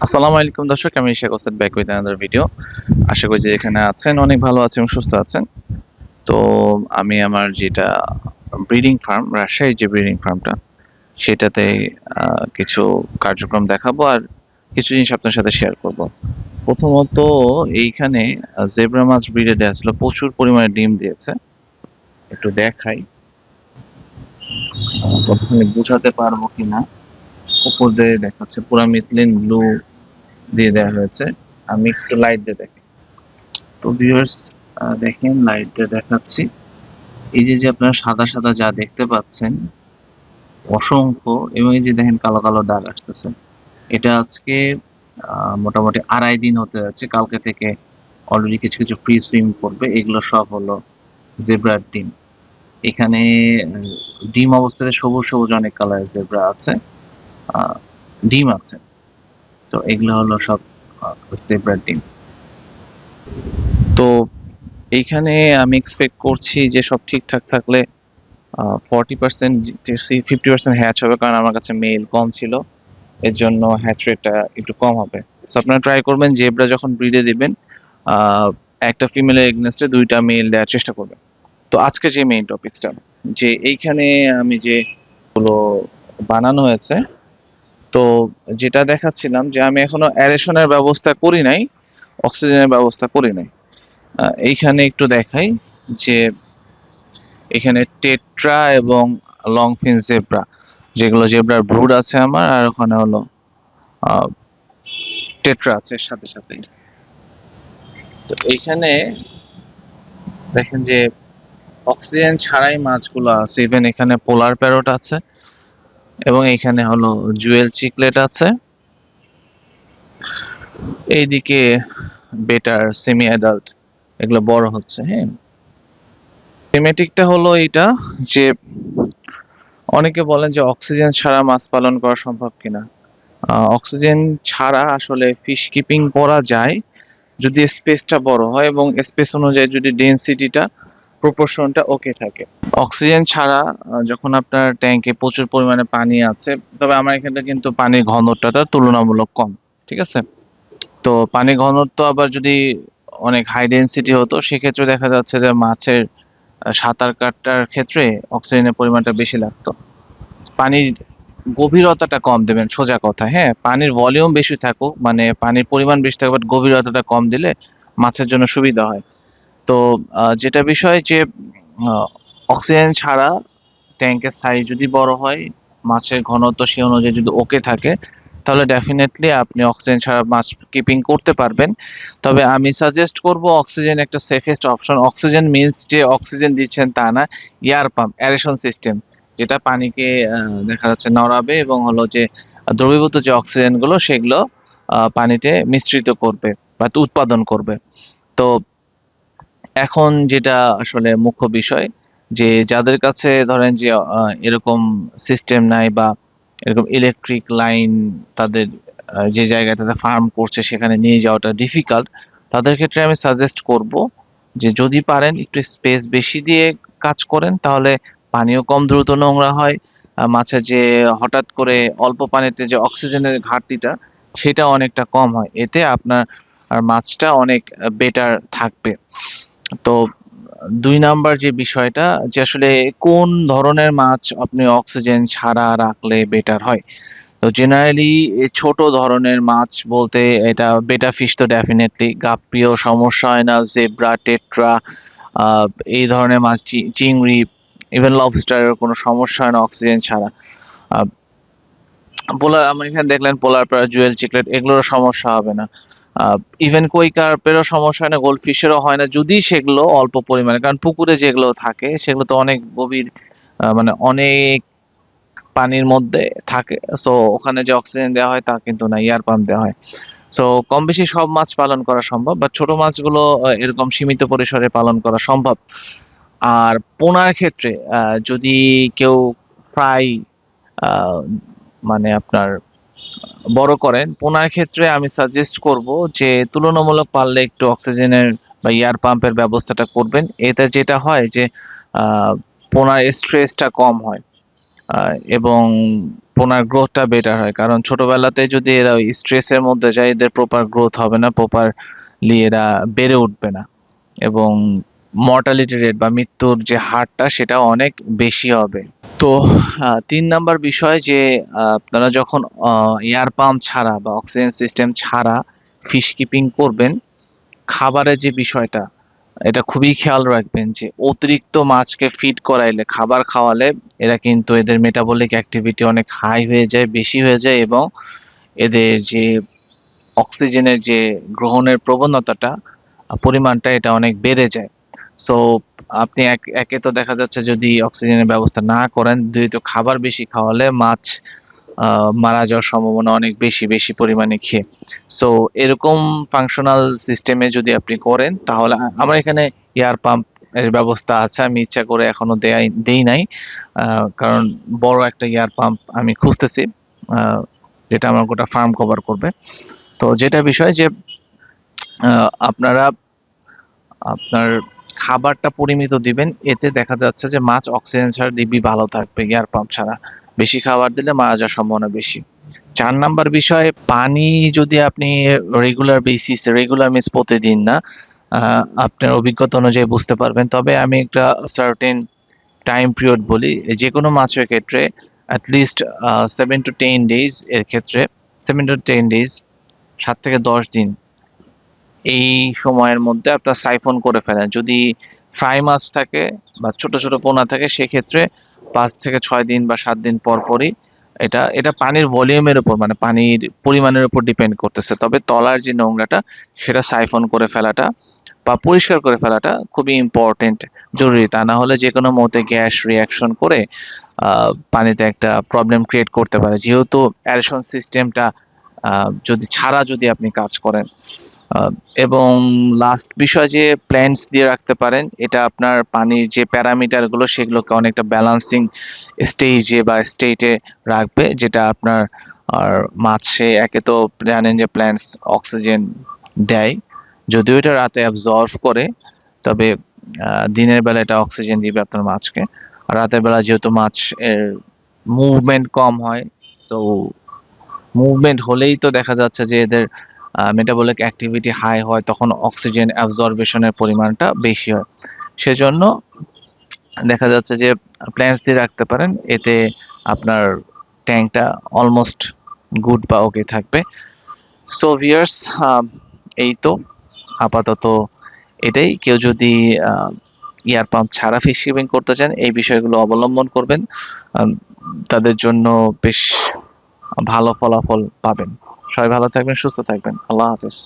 আসসালামু আলাইকুম দর্শক, আমি Ishaq Hossain back with another video. আশা করি যে এখানে আছেন অনেক ভালো আছেন এবং সুস্থ আছেন। তো আমি আমার যেটা ব্রিডিং ফার্ম, রাজশাহীর যে ব্রিডিং ফার্মটা, সেটাতে কিছু কার্যক্রম দেখাবো আর কিছু জিনিস আপনার সাথে শেয়ার করব। প্রথমত, এইখানে জেব্রা মাছ ব্রিডে দেওয়া ছিল, প্রচুর পরিমাণে ডিম দিয়েছে। একটু দেখাই, কতখানি বোঝাতে পারবো কিনা। উপর দিয়ে দেখাচ্ছে পুরা মিথলিন ব্লু দিয়ে দেওয়া হয়েছে। আমি একটু লাইট দিয়ে দেখি। তো ভিউয়ার্স, দেখেন লাইট দিয়ে দেখাচ্ছি। এই যে যে আপনারা সাদা সাদা যা দেখতে পাচ্ছেন অসংখ্য, এবং এই যে দেখেন কালো কালো দাগ আসতেছে, এটা আজকে মোটামুটি 2.5 দিন হতে যাচ্ছে। কালকে থেকে অলরেডি কিছু কিছু ফ্রি সুইম করবে। এগুলো সব হলো জেব্রার ডিম। এখানে ডিম অবস্থায় সবুজ সবুজ অনেক কালারের জেব্রা আছে, আহ, ডিম আছে। তো এগুলো হলো সব জেব্রার ডিম। তো এইখানে আমি এক্সপেক্ট করছি যে সব ঠিকঠাক থাকলে 40% 50% হ্যাচ হবে, কারণ আমার কাছে মেল কম ছিল, এর জন্য হ্যাচ রেটটা একটু কম হবে। তো আপনারা ট্রাই করবেন জেব্রা যখন ব্রিডে দিবেন, আহ, একটা ফিমেলের এগনেস্টে 2টা মেল দেওয়ার চেষ্টা করবেন। তো আজকে যে মেইন টপিকসটা, যে এইখানে আমি যে গুলো বানানো হয়েছে, তো যেটা দেখাচ্ছিলাম যে আমি এখনো অ্যারেশনের ব্যবস্থা করি নাই, অক্সিজেনের ব্যবস্থা করি নাই। এইখানে একটু দেখাই যে এখানে টেট্রা এবং লং ফিন জেব্রা, যেগুলো জেব্রার ব্রুড আছে আমার, আর ওখানে হলো টেট্রা আছে এর সাথে সাথে। তো এইখানে দেখেন যে অক্সিজেন ছাড়াই মাছগুলো আছে। ইভেন এখানে পোলার প্যারট আছে, এবং এখানে হলো জুয়েল চিকলেট আছে। এইদিকে বেটার সেমি অ্যাডাল্ট, এগুলো বড় হচ্ছে। হ্যাঁ, থিমেটিকটা হলো এইটা, যে অনেকে বলেন যে অক্সিজেন ছাড়া মাছ পালন করা সম্ভব কিনা। অক্সিজেন ছাড়া আসলে ফিশ কিপিং করা যায়, যদি স্পেসটা বড় হয় এবং স্পেস অনুযায়ী যদি ডেনসিটিটা, প্রপোর্শনটা ওকে থাকে। অক্সিজেন ছাড়া যখন আপনার ট্যাঙ্কে প্রচুর পরিমাণে পানি আছে, তবে আমার এখানে কিন্তু পানির ঘনত্বটা তুলনামূলক কম, ঠিক আছে। তো পানির ঘনত্ব আবার যদি অনেক হাই ডেনসিটি হতো, সেক্ষেত্রে দেখা যাচ্ছে যে মাছের সাঁতার কাটার ক্ষেত্রে অক্সিজেনের পরিমাণটা বেশি লাগতো। পানির গভীরতাটা কম দেবেন, সোজা কথা। হ্যাঁ, পানির ভলিউম বেশি থাকুক, মানে পানির পরিমাণ বেশি থাকুক, বাট গভীরতাটা কম দিলে মাছের জন্য সুবিধা হয়। তো যেটা বিষয় যে আহ, অক্সিজেন ছাড়া ট্যাঙ্কের সাইজ যদি বড় হয়, মাছের ঘনত্ব সে অনুযায়ী যদি ওকে থাকে, তাহলে ডেফিনেটলি আপনি অক্সিজেন ছাড়া মাছ কিপিং করতে পারবেন। তবে আমি সাজেস্ট করব অক্সিজেন একটা সেফেস্ট অপশন। অক্সিজেন মিন্স যে অক্সিজেন দিচ্ছেন তা না, এয়ার পাম্প, অ্যারেশন সিস্টেম, যেটা পানিকে দেখা যাচ্ছে নড়াবে এবং হলো যে দ্রবীভূত যে অক্সিজেন গুলো সেগুলো পানিতে মিশ্রিত করবে বা উৎপাদন করবে। তো এখন যেটা আসলে মুখ্য বিষয়, যে যাদের কাছে ধরেন যে এরকম সিস্টেম নাই, বা এরকম ইলেকট্রিক লাইন তাদের যে জায়গাটাতে ফার্ম করছে সেখানে নিয়ে যাওয়াটা ডিফিকাল্ট, তাদের ক্ষেত্রে আমি সাজেস্ট করব যে যদি পারেন একটু স্পেস বেশি দিয়ে কাজ করেন, তাহলে পানিও কম দ্রুত নোংরা হয়। মাছের যে হঠাৎ করে অল্প পানিতে যে অক্সিজেনের ঘাটতিটা, সেটা অনেকটা কম হয়। এতে আপনার আর মাছটা অনেক বেটার থাকবে। তো 2 নাম্বার যে বিষয়টা, যে আসলে কোন ধরনের মাছ আপনি অক্সিজেন ছাড়া রাখলে বেটার হয়। তো জেনারেলি ছোট ধরনের মাছ বলতে এটা বেটা ফিশ, তো ডেফিনেটলি গাপ্পিও সমস্যা হয় না, জেব্রা, টেট্রা, এই ধরনের মাছ, চিংড়ি, ইভেন লবস্টারের কোনো সমস্যা হয় না অক্সিজেন ছাড়া। পোলার, আমার এখানে দেখলেন পোলার প্যারা, জুয়েল চিকলেট, এগুলোরও সমস্যা হবে না। ইভেন কই কার্পেরও সমস্যা হয় না, গোল্ড ফিশেরও হয় না, যদি সেগুলো অল্প পরিমাণে, কারণ পুকুরে যেগুলো থাকে সেগুলো তো অনেক গভীর, মানে অনেক পানির মধ্যে থাকে। সো ওখানে যে অক্সিজেন দেওয়া হয় তা কিন্তু না, এয়ার পাম্প দেওয়া হয়। সো কম বেশি সব মাছ পালন করা সম্ভব, বা ছোট মাছগুলো এরকম সীমিত পরিসরে পালন করা সম্ভব। আর পোনার ক্ষেত্রে যদি কেউ প্রায় আহ, মানে আপনার বড় করেন, পোনার ক্ষেত্রে আমি সাজেস্ট করব যে তুলনামূলক পারলে একটু অক্সিজেনের বা এয়ার পাম্পের ব্যবস্থাটা করবেন। এতে যেটা হয় যে পোনার স্ট্রেসটা কম হয়, এবং পোনার গ্রোথটা বেটার হয়। কারণ ছোটবেলাতে যদি এরা ওই স্ট্রেসের মধ্যে যায়, এদের প্রপার গ্রোথ হবে না, প্রপারলি এরা বেড়ে উঠবে না, এবং মর্টালিটি রেট বা মৃত্যুর যে হারটা সেটা অনেক বেশি হবে। তো 3 নাম্বার বিষয় যে আপনারা যখন এয়ার পাম্প ছাড়া বা অক্সিজেন সিস্টেম ছাড়া ফিশ কিপিং করবেন, খাবারের যে বিষয়টা, এটা খুবই খেয়াল রাখবেন যে অতিরিক্ত মাছকে ফিড করাইলে, খাবার খাওয়ালে এরা কিন্তু এদের মেটাবলিক অ্যাক্টিভিটি অনেক হাই হয়ে যায়, বেশি হয়ে যায়, এবং এদের যে অক্সিজেনের যে গ্রহণের প্রবণতাটা, পরিমাণটা এটা অনেক বেড়ে যায়। সো আপনি একে তো দেখা যাচ্ছে যদি অক্সিজেনের ব্যবস্থা না করেন, দ্বিতীয়ত খাবার বেশি খাওয়ালে মাছ মারা যাওয়ার সম্ভাবনা অনেক বেশি বেশি পরিমাণে খেয়ে। সো এরকম ফাংশনাল সিস্টেমে যদি আপনি করেন, তাহলে আমার এখানে এয়ার পাম্প এর ব্যবস্থা আছে, আমি ইচ্ছা করে এখনো দেই নাই, কারণ বড় একটা এয়ার পাম্প আমি খুঁজতেছি, যেটা আমার গোটা ফার্ম কভার করবে। তো যেটা বিষয় যে আপনারা আপনার খাবারটা পরিমিত দিবেন, এতে দেখা যাচ্ছে যে মাছ অক্সিজেন ছাড়া দিব্যি ভালো থাকবে, এয়ার পাম্প ছাড়া। বেশি খাবার দিলে মারা যাওয়ার সম্ভাবনা বেশি। 4 নাম্বার বিষয়, পানি যদি আপনি রেগুলার মিন্স প্রতিদিন না, আপনার অভিজ্ঞতা অনুযায়ী বুঝতে পারবেন, তবে আমি একটা সার্টেন টাইম পিরিয়ড বলি। যে কোনো মাছের ক্ষেত্রে অ্যাটলিস্ট 7 to 10 days এর ক্ষেত্রে, 7 to 10 days, 7 থেকে 10 দিন, এই সময়ের মধ্যে আপনার সাইফন করে ফেলেন। যদি ফ্রাই মাছ থাকে বা ছোট ছোট পোনা থাকে, সেক্ষেত্রে 5 থেকে 6 দিন বা 7 দিন পর পরই এটা এটা পানির ভলিউমের উপর, মানে পানির পরিমাণের উপর ডিপেন্ড করতেছে। তবে তলার যে নোংরাটা সেটা সাইফন করে ফেলাটা বা পরিষ্কার করে ফেলাটা খুবই ইম্পর্টেন্ট, জরুরি। তা না হলে যে কোনো মুহূর্তে গ্যাস রিয়াকশন করে পানিতে একটা প্রবলেম ক্রিয়েট করতে পারে, যেহেতু অ্যারেশন সিস্টেমটা যদি আপনি কাজ করেন। আহ, এবং লাস্ট বিষয় যে প্ল্যান্টস দিয়ে রাখতে পারেন, এটা আপনার পানির যে প্যারামিটার গুলো সেগুলোকে অনেকটা ব্যালান্সিং স্টেজে বা স্টেটে রাখবে, যেটা আপনার আর মাছে, একে তো জানেন যে প্ল্যান্টস অক্সিজেন দেয়, যদিও এটা রাতে অ্যাবজর্ব করে, তবে দিনের বেলা এটা অক্সিজেন দিবে আপনার মাছকে। আর রাতের বেলা যেহেতু মাছ এর মুভমেন্ট কম হয়, সো মুভমেন্ট হলেই তো দেখা যাচ্ছে যে এদের মেটাবলিক অ্যাক্টিভিটি হাই হয়, তখন অক্সিজেন অ্যাবজর্বেশনের পরিমাণটা বেশি হয়। সেজন্য দেখা যাচ্ছে যে প্ল্যান্টস দিয়ে রাখতে পারেন, এতে আপনার ট্যাঙ্কটা অলমোস্ট গুড বা ওকে থাকবে। সো ভিউয়ার্স, এই তো আপাতত এটাই। কেউ যদি এয়ার পাম্প ছাড়া ফিশ শিপিং করতে চান, এই বিষয়গুলো অবলম্বন করবেন, আম, তাদের জন্য বেশ ভালো ফলাফল পাবেন। সবাই ভালো থাকবেন, সুস্থ থাকবেন। আল্লাহ হাফেজ।